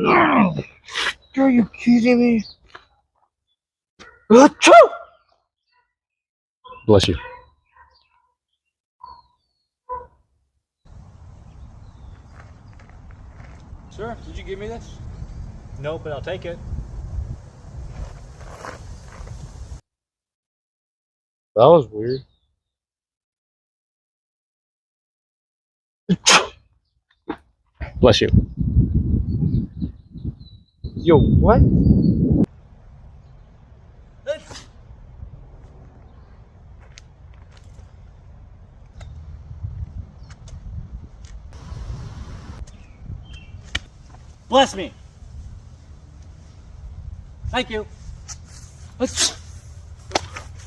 Are you kidding me? Achoo! Bless you. Sir, did you give me this? No, but I'll take it. That was weird. Bless you. Yo, what? Bless me. Thank you.